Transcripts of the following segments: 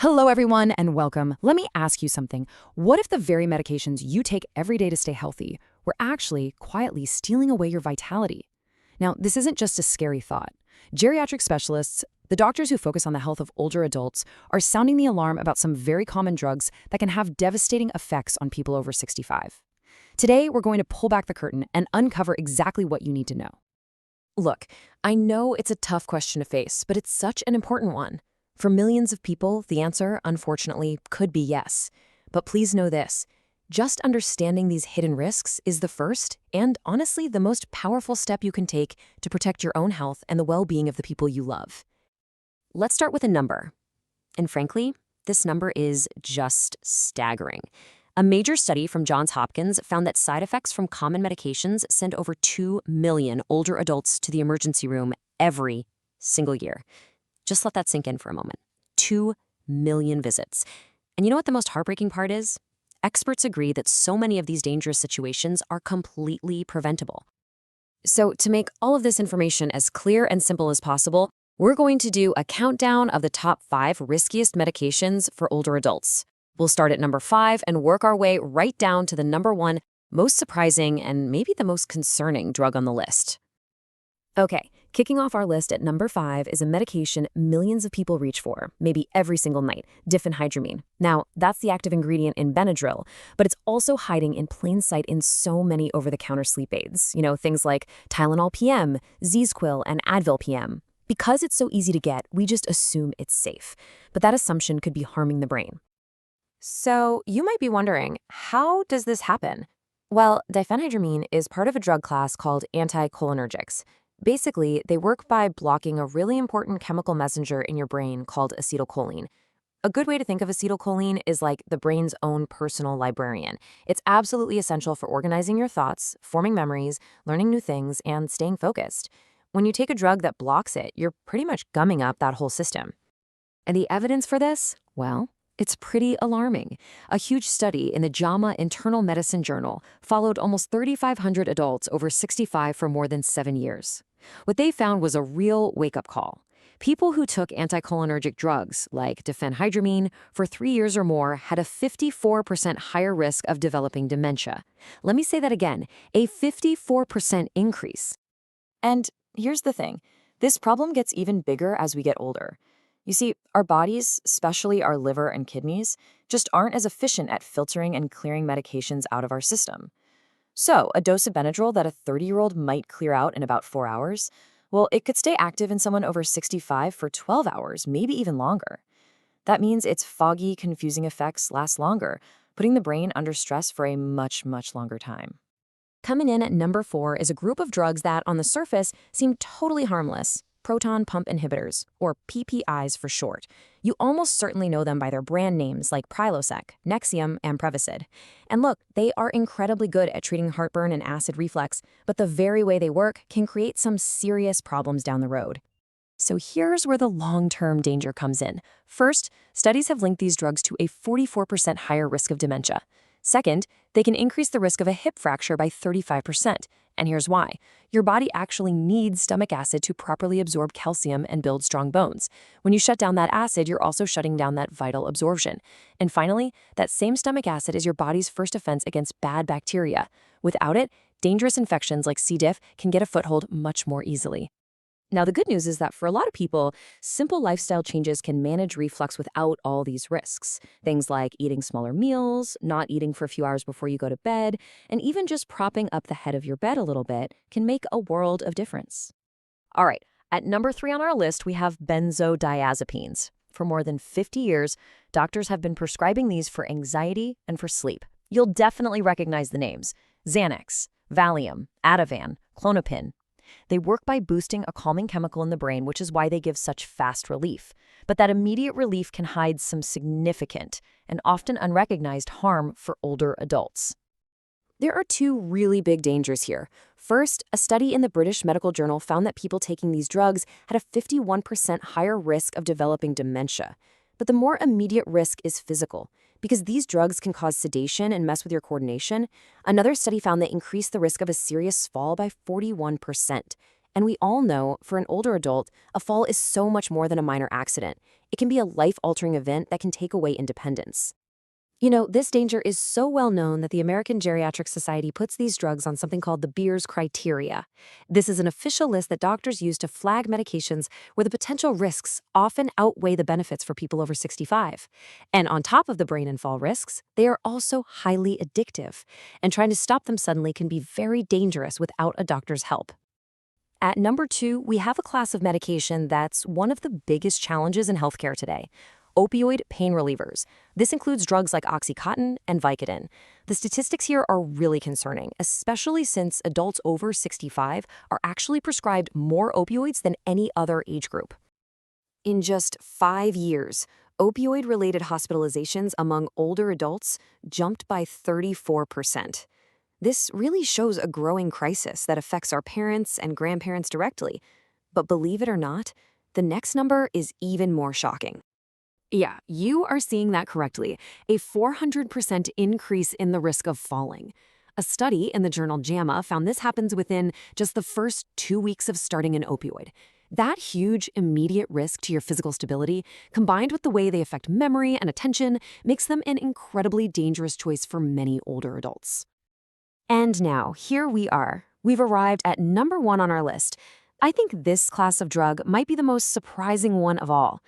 Hello, everyone, and welcome. Let me ask you something. What if the very medications you take every day to stay healthy were actually quietly stealing away your vitality? Now, this isn't just a scary thought. Geriatric specialists, the doctors who focus on the health of older adults, are sounding the alarm about some very common drugs that can have devastating effects on people over 65. Today, we're going to pull back the curtain and uncover exactly what you need to know. Look, I know it's a tough question to face, but it's such an important one. For millions of people, the answer, unfortunately, could be yes. But please know this. Just understanding these hidden risks is the first and, honestly, the most powerful step you can take to protect your own health and the well-being of the people you love. Let's start with a number. And frankly, this number is just staggering. A major study from Johns Hopkins found that side effects from common medications send over 2 million older adults to the emergency room every single year. Just let that sink in for a moment. 2 million visits. And you know what the most heartbreaking part is? Experts agree that so many of these dangerous situations are completely preventable. So to make all of this information as clear and simple as possible, we're going to do a countdown of the top 5 riskiest medications for older adults. We'll start at number 5 and work our way right down to the number 1 most surprising and maybe the most concerning drug on the list. Okay, kicking off our list at number 5 is a medication millions of people reach for, maybe every single night, Diphenhydramine. Now, that's the active ingredient in Benadryl, but it's also hiding in plain sight in so many over-the-counter sleep aids. Things like Tylenol PM, Zquil, and Advil PM. Because it's so easy to get, we just assume it's safe. But that assumption could be harming the brain. So, you might be wondering, how does this happen? Well, diphenhydramine is part of a drug class called Anticholinergics. Basically, they work by blocking a really important chemical messenger in your brain called acetylcholine. A good way to think of acetylcholine is like the brain's own personal librarian. It's absolutely essential for organizing your thoughts, forming memories, learning new things, and staying focused. When you take a drug that blocks it, you're pretty much gumming up that whole system. And the evidence for this? Well, it's pretty alarming. A huge study in the JAMA Internal Medicine Journal followed almost 3,500 adults over 65 for more than 7 years. What they found was a real wake-up call. People who took anticholinergic drugs, like diphenhydramine, for 3 years or more had a 54% higher risk of developing dementia. Let me say that again, a 54% increase. And here's the thing. This problem gets even bigger as we get older. You see, our bodies, especially our liver and kidneys, just aren't as efficient at filtering and clearing medications out of our system. So, a dose of Benadryl that a 30-year-old might clear out in about 4 hours, well, it could stay active in someone over 65 for 12 hours, maybe even longer. That means its foggy, confusing effects last longer, putting the brain under stress for a much, much longer time. Coming in at number 4 is a group of drugs that, on the surface, seem totally harmless. Proton pump inhibitors, or PPIs for short. You almost certainly know them by their brand names like Prilosec, Nexium, and Prevacid. And look, they are incredibly good at treating heartburn and acid reflux, but the very way they work can create some serious problems down the road. So here's where the long-term danger comes in. First, studies have linked these drugs to a 44% higher risk of dementia. Second, they can increase the risk of a hip fracture by 35%. And here's why. Your body actually needs stomach acid to properly absorb calcium and build strong bones. When you shut down that acid, you're also shutting down that vital absorption. And finally, that same stomach acid is your body's first defense against bad bacteria. Without it, dangerous infections like C. diff can get a foothold much more easily. Now, the good news is that for a lot of people, simple lifestyle changes can manage reflux without all these risks. Things like eating smaller meals, not eating for a few hours before you go to bed, and even just propping up the head of your bed a little bit can make a world of difference. All right, at number 3 on our list, we have Benzodiazepines. For more than 50 years, doctors have been prescribing these for anxiety and for sleep. You'll definitely recognize the names: Xanax, Valium, Ativan, Klonopin. They work by boosting a calming chemical in the brain, which is why they give such fast relief. But that immediate relief can hide some significant and often unrecognized harm for older adults. There are 2 really big dangers here. First, a study in the British Medical Journal found that people taking these drugs had a 51% higher risk of developing dementia. But the more immediate risk is physical. Because these drugs can cause sedation and mess with your coordination, another study found they increased the risk of a serious fall by 41%. And we all know, for an older adult, a fall is so much more than a minor accident. it can be a life-altering event that can take away independence. You know, this danger is so well known that the American Geriatrics Society puts these drugs on something called the Beers criteria. This is an official list that doctors use to flag medications where the potential risks often outweigh the benefits for people over 65. And on top of the brain and fall risks, they are also highly addictive. And trying to stop them suddenly can be very dangerous without a doctor's help. At number 2, we have a class of medication that's one of the biggest challenges in healthcare today: opioid pain relievers. This includes drugs like Oxycontin and Vicodin. The statistics here are really concerning, especially since adults over 65 are actually prescribed more opioids than any other age group. In just 5 years, opioid-related hospitalizations among older adults jumped by 34%. This really shows a growing crisis that affects our parents and grandparents directly. But believe it or not, the next number is even more shocking. Yeah, you are seeing that correctly. A 400% increase in the risk of falling. A study in the journal JAMA found this happens within just the first 2 weeks of starting an opioid. That huge, immediate risk to your physical stability, combined with the way they affect memory and attention, makes them an incredibly dangerous choice for many older adults. And now, here we are. We've arrived at number 1 on our list. I think this class of drug might be the most surprising one of all.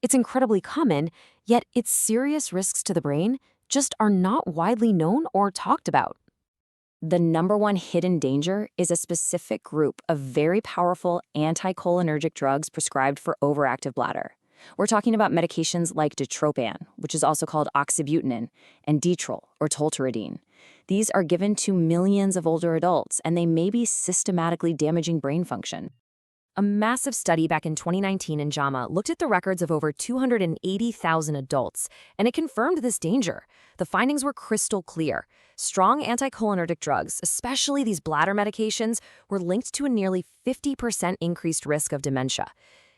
It's incredibly common, yet its serious risks to the brain just are not widely known or talked about. The number 1 hidden danger is a specific group of very powerful anticholinergic drugs prescribed for overactive bladder. We're talking about medications like Ditropan, which is also called oxybutynin, and Detrol or tolterodine. These are given to millions of older adults, and they may be systematically damaging brain function. A massive study back in 2019 in JAMA looked at the records of over 280,000 adults, and it confirmed this danger. The findings were crystal clear. Strong anticholinergic drugs, especially these bladder medications, were linked to a nearly 50% increased risk of dementia.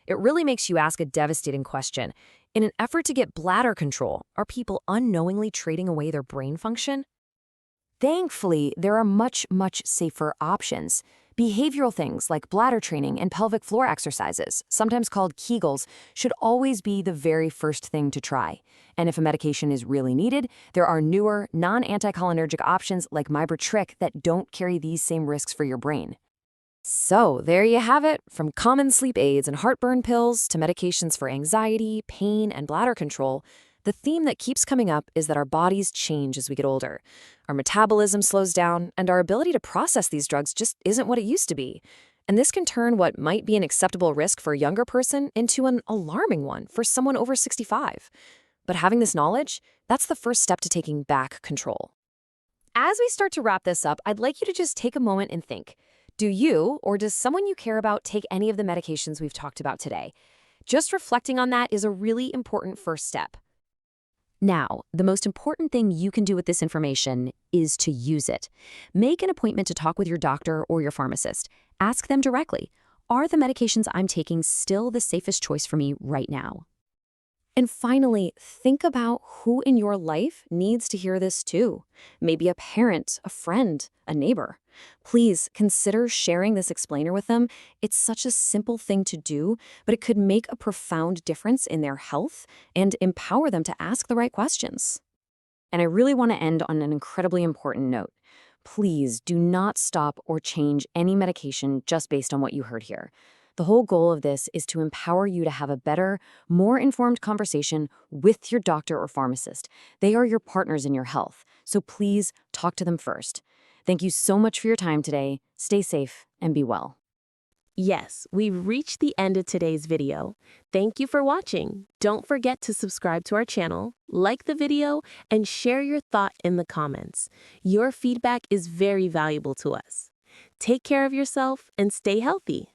It really makes you ask a devastating question. In an effort to get bladder control, are people unknowingly trading away their brain function? Thankfully, there are much safer options. Behavioral things like bladder training and pelvic floor exercises, sometimes called Kegels, should always be the very first thing to try. And if a medication is really needed, there are newer, non-anticholinergic options like Mibratric that don't carry these same risks for your brain. So there you have it, from common sleep aids and heartburn pills to medications for anxiety, pain, and bladder control. The theme that keeps coming up is that our bodies change as we get older. Our metabolism slows down, and our ability to process these drugs just isn't what it used to be. And this can turn what might be an acceptable risk for a younger person into an alarming one for someone over 65. But having this knowledge, that's the first step to taking back control. As we start to wrap this up, I'd like you to just take a moment and think. Do you, or does someone you care about, take any of the medications we've talked about today? Just reflecting on that is a really important first step. Now, the most important thing you can do with this information is to use it. Make an appointment to talk with your doctor or your pharmacist. Ask them directly, are the medications I'm taking still the safest choice for me right now? And finally, think about who in your life needs to hear this too. Maybe a parent, a friend, a neighbor. Please consider sharing this explainer with them. It's such a simple thing to do, but it could make a profound difference in their health and empower them to ask the right questions. And I really want to end on an incredibly important note. Please do not stop or change any medication just based on what you heard here. The whole goal of this is to empower you to have a better, more informed conversation with your doctor or pharmacist. They are your partners in your health, so please talk to them first. Thank you so much for your time today. Stay safe and be well. Yes, we've reached the end of today's video. Thank you for watching. Don't forget to subscribe to our channel, like the video, and share your thought in the comments. Your feedback is very valuable to us. Take care of yourself and stay healthy.